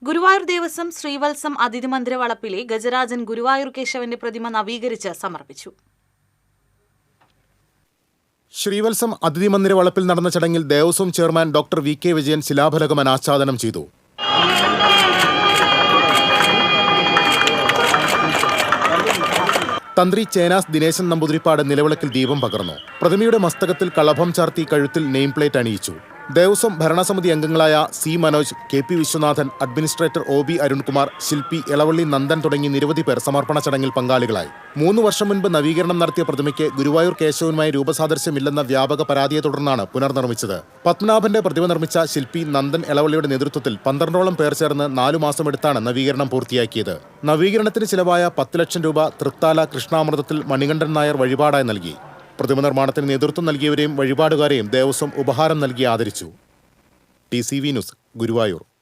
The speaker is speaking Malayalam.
ഗുരുവായൂർ ദേവസ്വം ശ്രീവത്സം അതിഥി മന്ദിര വളപ്പിലെ ഗജരാജൻ ഗുരുവായൂർ കേശവന്റെ പ്രതിമ നവീകരിച്ച് സമർപ്പിച്ചു. ശ്രീവത്സം അതിഥി മന്ദിര വളപ്പിൽ നടന്ന ചടങ്ങിൽ Devaswom chairman doctor V K Vijayan ശിലാഫലകം അനാച്ഛാദനം ചെയ്തു. തന്ത്രി ചേനാസ് ദിനേശൻ നമ്പൂതിരിപ്പാട് നിലവിളക്കിൽ ദീപം പകർന്നു. പ്രതിമയുടെ മസ്തകത്തിൽ കളഭം ചാർത്തി കഴുത്തിൽ നെയിം പ്ലേറ്റ് അണിയിച്ചു. ദേവസ്വം ഭരണസമിതി അംഗങ്ങളായ C Manoj, K P Viswanathan, administrator O B Arunkumar, ശില്പി ഇളവള്ളി നന്ദൻ തുടങ്ങി നിരവധി പേർ സമർപ്പണ ചടങ്ങിൽ പങ്കാളികളായി. 3 വർഷം മുൻപ് നവീകരണം നടത്തിയ പ്രതിമയ്ക്ക് ഗുരുവായൂർ കേശവനുമായി രൂപസാദൃശ്യമില്ലെന്ന വ്യാപക പരാതിയെ തുടർന്നാണ് പുനർനിർമ്മിച്ചത്. പത്മനാഭന്റെ പ്രതിമ നിർമ്മിച്ച ശില്പി നന്ദൻ ഇളവള്ളിയുടെ നേതൃത്വത്തിൽ 12ഓളം പേർ ചേർന്ന് 4 മാസമെടുത്താണ് നവീകരണം പൂർത്തിയാക്കിയത്. നവീകരണത്തിന് ചിലവായ 10 ലക്ഷം രൂപ തൃത്താല കൃഷ്ണാമൃതത്തിൽ മണികണ്ഠൻ നായർ വഴിപാടായി നൽകി. പ്രതിമ നിർമ്മാണത്തിന് നേതൃത്വം നൽകിയവരെയും വഴിപാടുകാരെയും ദേവസ്വം ഉപഹാരം നൽകി ആദരിച്ചു. TCV news, Guruvayur.